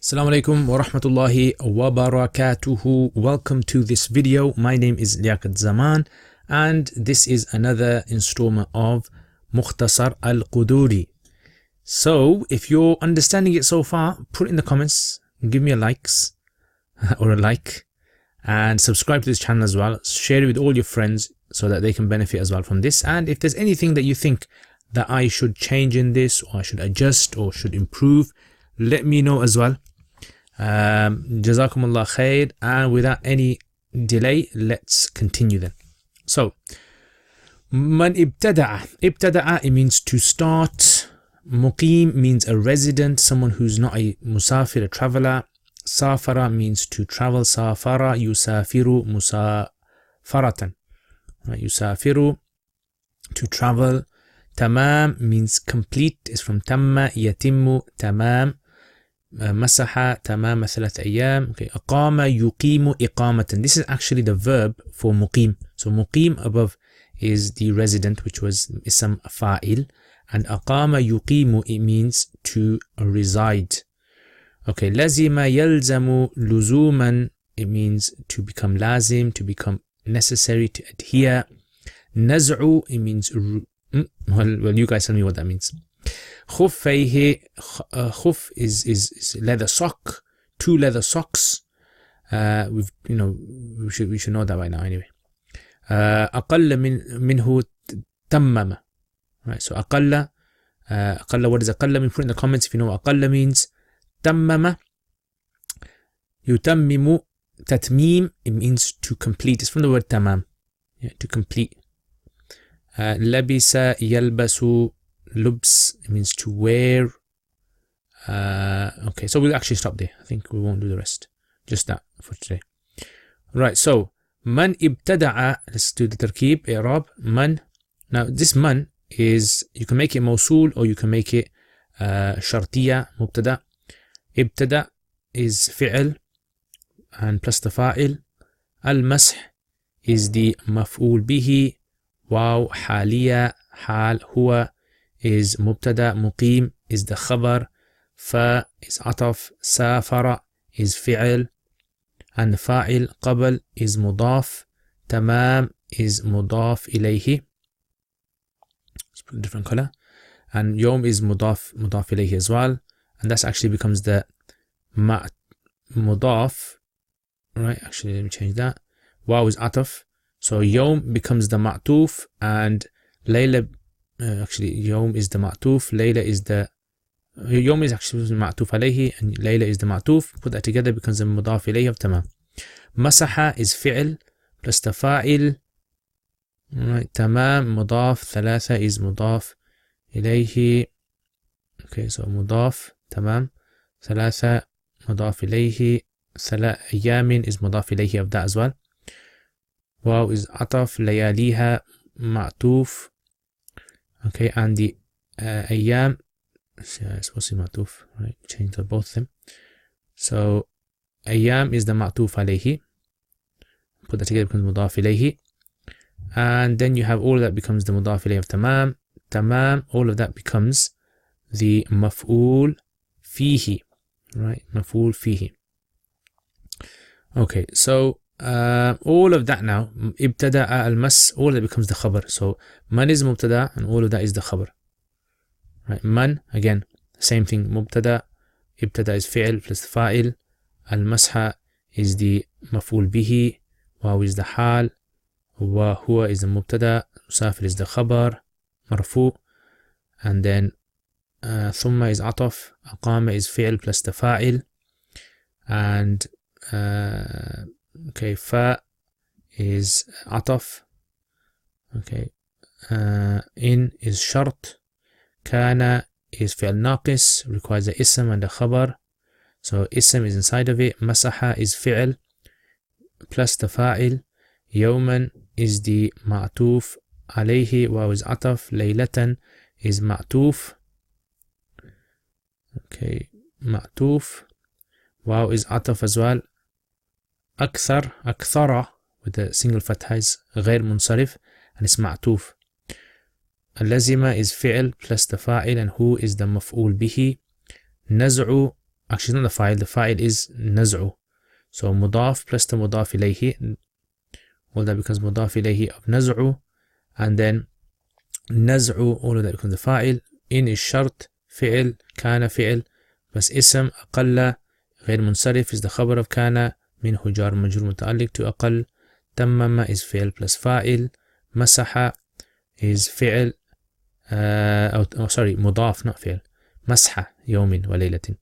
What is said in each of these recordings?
Assalamu alaikum wa rahmatullahi wa barakatuhu. Welcome to this video. My name is Liaquat Zaman and this is another installment of Mukhtasar al-Qudoori. So if you're understanding it so far, put it in the comments, give me a likes or a like, and subscribe to this channel as well. Share it with all your friends so that they can benefit as well from this. And if there's anything that you think that I should change in this, or I should adjust or should improve, let me know as well. Jazakumullah khair, and without any delay, let's continue then. So, man ibtada'a. Ibtada'a, it means to start. Muqim means a resident, someone who's not a musafir, a traveler. Safara means to travel. Safara, yusafiru, musafaratan. Right, yusafiru, to travel. Tamam means complete, is from tamma, yatimmu, tamam. مسح تمام 3 أيام. Okay. أقام يقيم إقامة. This is actually the verb for muqim. So muqim above is the resident, which was ism fa'il, and أقام يقيم, it means to reside. Okay. لزم يلزم لزوما, it means to become lazim, to become necessary, to adhere. نزع, it means well, you guys tell me what that means. خفيه, khuf is leather sock, 2 leather socks. We should know that by now anyway. أقل منه تمم. Right, so أقل, what does أقل mean? Put in the comments if you know what أقل means. تمم, يتمم, تتميم, it means to complete. It's from the word tamam, to complete. لبس يلبس, lubs, it means to wear. Okay, so we'll actually stop there. I think we won't do the rest. Just that for today. Right, so man ibtada'a, let's do the tarkib, i'rab, man. Now this man is, you can make it mawsul or you can make it shartiya, mubtada. Ibtada is fi'l and plus the fa'il. Al-mash is the maf'ul bihi. Waw haliya, hal, huwa is mubtada, muqim is the khabar, fa is ataf, safara is fi'l, and the fa'il qabl is mudaf, tamam is mudaf ilayhi. Let's put a different color. And yawm is mudaf ilayhi as well, and that actually becomes the mudaf. Right, actually let me change that. Waw is ataf, so yawm becomes the ma'tuf, and layla, actually yawm is the ma'tuf, layla is the, yawm is actually ma'tuf alayhi, and layla is the ma'tuf. Put that together becomes the mudaf ilayhi of tamam. Masaha is fi'l plus the fa'il. Right, tamam mudaf, thalatha is mudaf ilayhi. Okay, so mudaf, tamam, thalatha mudaf ilayhi, ayamin is mudaf ilayhi of that as well. Waw is ataf, layaliha ma'tuf. Okay, and the ayyam, it's supposed to be ma'tuf, right? Change the both of them. So ayyam is the ma'tuf alayhi. Put that together, becomes mudaf ilayhi. And then you have all of that becomes the mudaf ilayhi of tamam. Tamam, all of that becomes the maf'ul fihi. Right, maf'ul fihi. Okay, so all of that now, ibtada al-mas, all of that becomes the khabar. So man is mubtada and all of that is the khabar. Right, man, again, same thing, mubtada, ibtada is fi'l plus fa'il, al-masha is the maf'ul bihi, waw is the hal, wa huwa is the mubtada, musafir is the khabar, marfu, and then thumma is ataf, aqama is fi'l plus the fa'il, and okay, fa is ataf. Okay, in is shart. Kana is fi'l naqis, requires the ism and the khabar. So ism is inside of it. Masaha is fi'l plus the fa'il. Yawman is the ma'tuf alayhi. Waw is ataf. Laylatan is ma'tuf. Okay, ma'tuf. Waw is ataf as well. أكثر, أكثر with the single fatha is غير منصرف and it's معطوف. اللزمة is فعل plus the فاعل and who is the مفعول به. نزع actually not the fa'il is naz'u. So mudaf plus the mudaf ilayhi, all that becomes mudaf ilayhi of naz'u, and then naz'u, all of that becomes the fa'il. In is shart, fi'il, kana fi'il, plus ism, aqalla, غير منصرف is the khabar of kana, minhu jar majrur muta'alliq to aqall, tammama is fi'il plus fa'il, masaha is fi'il, mudaf, not fi'il, masha, yawmin wa laylatin.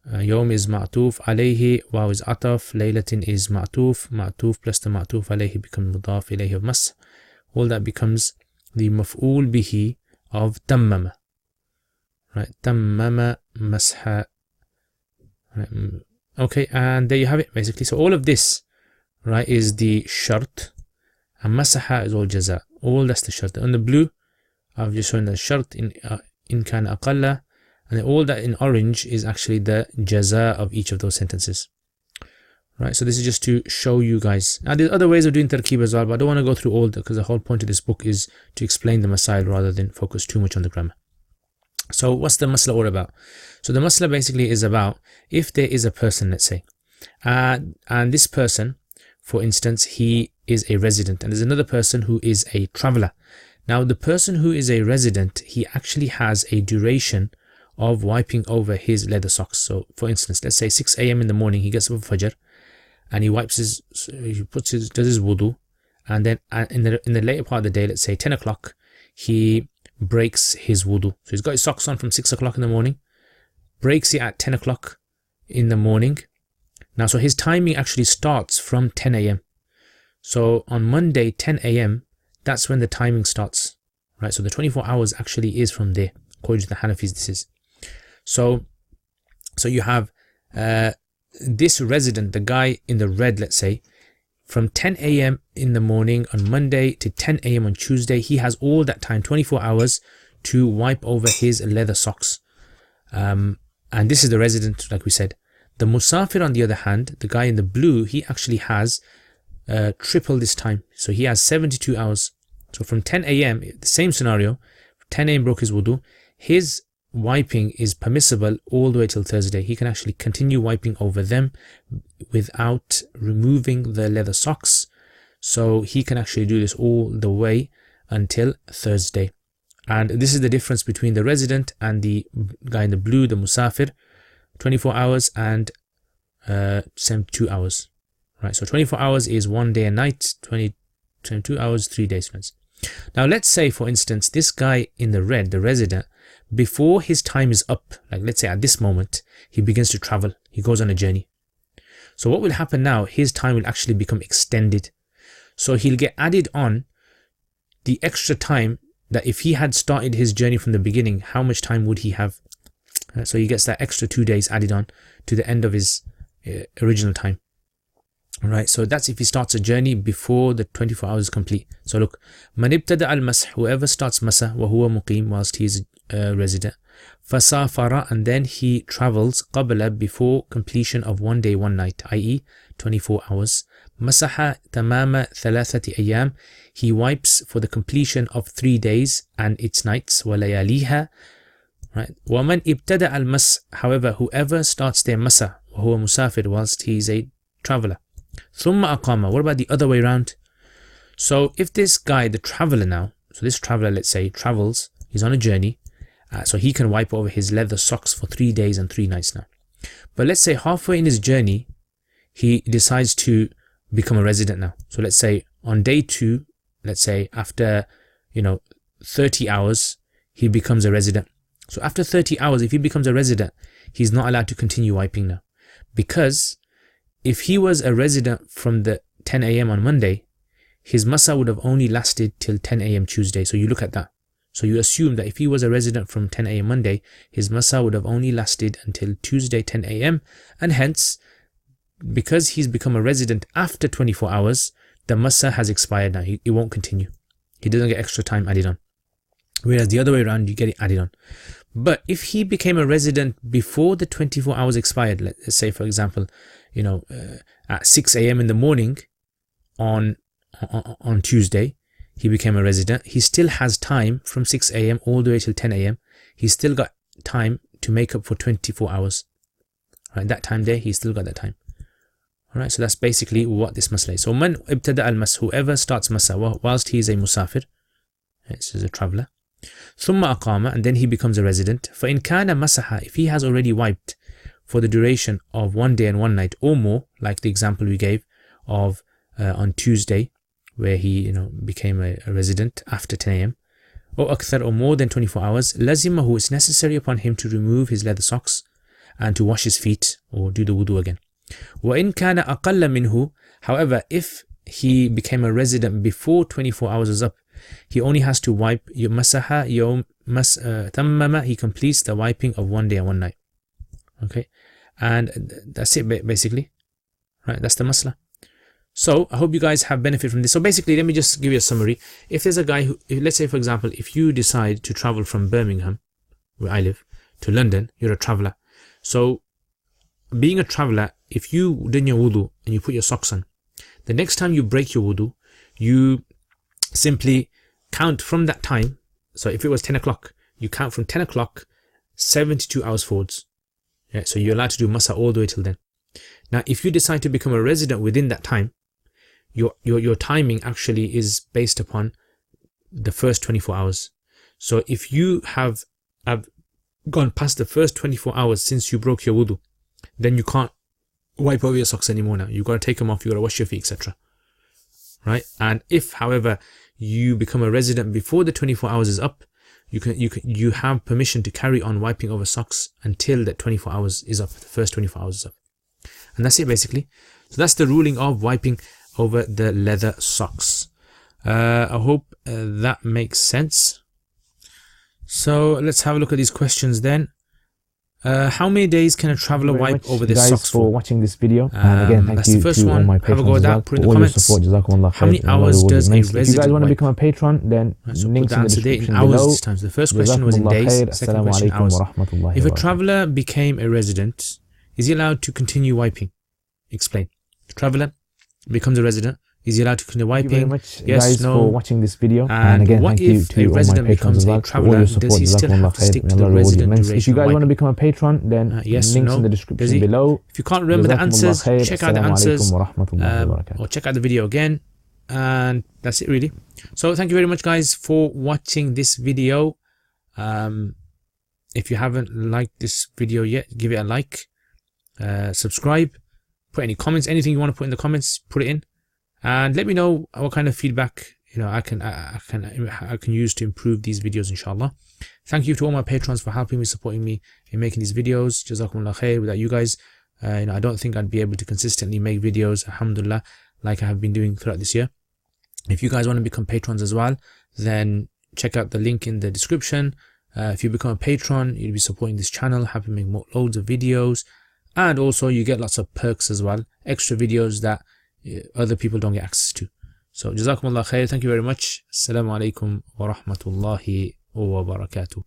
Yawm is ma'tuf alayhi, waw is ataf, laylatin is ma'tuf plus the ma'tuf alayhi becomes mudaf ilayhi of mas. All that becomes the maf'ul bihi of tammama. Right, tammama masha. Right. Okay, and there you have it basically. So all of this, right, is the shart, and masaha is all jaza. All that's the shart. On the blue, I've just shown the shart in kana aqalla, and then all that in orange is actually the jaza of each of those sentences. Right, so this is just to show you guys. Now there's other ways of doing tarkib as well, but I don't want to go through all that because the whole point of this book is to explain the masail rather than focus too much on the grammar. So what's the masla all about? So the masla basically is about if there is a person, let's say, and this person, for instance, he is a resident, and there's another person who is a traveler. Now the person who is a resident, he actually has a duration of wiping over his leather socks. So for instance, let's say 6 a.m. in the morning, he gets up for Fajr, and he does his wudhu, and then in the later part of the day, let's say 10 o'clock, he breaks his wudu. So he's got his socks on from 6 o'clock in the morning, breaks it at 10 o'clock in the morning. Now, so his timing actually starts from 10 a.m. So on Monday, 10 a.m., that's when the timing starts, right? So the 24 hours actually is from there, according to the Hanafis, this is. So you have this resident, the guy in the red, let's say, from 10 a.m. in the morning on Monday to 10 a.m. on Tuesday, he has all that time, 24 hours, to wipe over his leather socks. And this is the resident, like we said. The musafir, on the other hand, the guy in the blue, he actually has triple this time. So he has 72 hours. So from 10 a.m., the same scenario, 10 a.m. broke his wudu, his wiping is permissible all the way till Thursday. He can actually continue wiping over them without removing the leather socks. So he can actually do this all the way until Thursday. And this is the difference between the resident and the guy in the blue, the musafir. 24 hours and 72 hours. Right, so 24 hours is 1 day and night, 22 hours, 3 days, friends. Now let's say, for instance, this guy in the red, the resident, before his time is up, like let's say at this moment, he begins to travel, he goes on a journey. So what will happen now, his time will actually become extended. So he'll get added on the extra time that if he had started his journey from the beginning, how much time would he have? So he gets that extra 2 days added on to the end of his original time. Alright, so that's if he starts a journey before the 24 hours is complete. So look, man ibtada al-masah, whoever starts masah, wa huwa muqim, whilst he is resident, fasafara, and then he travels qabla, before completion of 1 day 1 night, i.e. 24 hours. Masaha tamama thalathati ayyam, he wipes for the completion of 3 days and its nights, wa layaliha. Right. وَمَنْ ibtada al-mas, however, whoever starts their masa, وَهُوَ musafir, whilst he is a traveler. ثُمَّ أَقَامَ, what about the other way around? So if this guy, the traveler now, so this traveler, let's say, travels, he's on a journey, so he can wipe over his leather socks for 3 days and 3 nights now. But let's say halfway in his journey, he decides to become a resident now. So let's say on day 2, let's say after, 30 hours, he becomes a resident. So after 30 hours, if he becomes a resident, he's not allowed to continue wiping now. Because if he was a resident from the 10 a.m. on Monday, his masa would have only lasted till 10 a.m. Tuesday. So you look at that. So you assume that if he was a resident from 10 a.m. Monday, his masa would have only lasted until Tuesday 10 a.m. And hence, because he's become a resident after 24 hours, the masa has expired now. It won't continue. He doesn't get extra time added on. Whereas the other way around, you get it added on. But if he became a resident before the 24 hours expired, let's say, for example, at 6 a.m. in the morning on Tuesday, he became a resident, he still has time from 6 a.m. all the way till 10 a.m. He's still got time to make up for 24 hours. Right, that time there, he's still got that time. Alright, so that's basically what this masla is. So man ibtada al-mas, whoever starts masa whilst he is a musafir, this is a traveler, thumma aqama, and then he becomes a resident. فَإِنْ كَانَ مَسَحَ, if he has already wiped for the duration of 1 day and 1 night or more, like the example we gave of on Tuesday, where he became a resident after 10 a.m, or akthar, or more than 24 hours, lazimahu, it's necessary upon him to remove his leather socks and to wash his feet or do the wudu again. وَإِنْ كَانَ أَقَلَّ مِنْهُ, however, if he became a resident before 24 hours is up, he only has to wipe masaha yawm tammama, he completes the wiping of 1 day and 1 night. Okay, and that's it basically. Right, that's the masla. So I hope you guys have benefit from this. So basically, let me just give you a summary. If there's a guy who, let's say for example, if you decide to travel from Birmingham, where I live, to London, you're a traveler. So being a traveler, if you did your wudu and you put your socks on, the next time you break your wudu, you simply count from that time. So if it was 10 o'clock, you count from 10 o'clock 72 hours forwards. Yeah, so you're allowed to do masa all the way till then. Now if you decide to become a resident within that time, your timing actually is based upon the first 24 hours. So if you have gone past the first 24 hours since you broke your wudu, then you can't wipe over your socks anymore. Now you've got to take them off, you've got to wash your feet, etc. Right? And if, however, you become a resident before the 24 hours is up, you have permission to carry on wiping over socks until that 24 hours is up, the first 24 hours is up. And that's it basically. So that's the ruling of wiping over the leather socks. I hope that makes sense. So let's have a look at these questions then. How many days can a traveler wipe over their socks for? Watching this video, and again, thank you to all my patrons as well for all your support. Jazakumullah khair. How many hours does a resident If you guys want to wipe? become a patron, then So links in the description below. this time. So the first question was in days, the second question hours. If a traveler became a resident, is he allowed to continue wiping? Explain. The traveler becomes a resident, is he allowed to continue wiping? Thank you very much, yes, guys, no. for watching this video. And again, what thank you if to a all my resident patrons becomes as a well for all traveler? your Does support. he still have to stick to the resident duration? If you guys of want to wiping? become a patron, then yes, links no. in the Does description he? below. If you can't remember the answers, Jazakumullah khair. check out the answers, Assalamu alaikum wa rahmatullahi wa barakatuh. or check out the video again. And that's it really. So thank you very much guys for watching this video. If you haven't liked this video yet, give it a like, subscribe, put any comments, anything you want to put in the comments, put it in, and let me know what kind of feedback I can use to improve these videos, inshallah. Thank you to all my patrons for helping me, supporting me in making these videos. Jazakumullah khair. Without you guys, I don't think I'd be able to consistently make videos, alhamdulillah, like I have been doing throughout this year. If you guys want to become patrons as well, then check out the link in the description. If you become a patron, you'll be supporting this channel, helping me make loads of videos, and also you get lots of perks as well, extra videos that other people don't get access to. So jazakumullah khair. Thank you very much. Assalamu alaikum wa rahmatullahi wa barakatuh.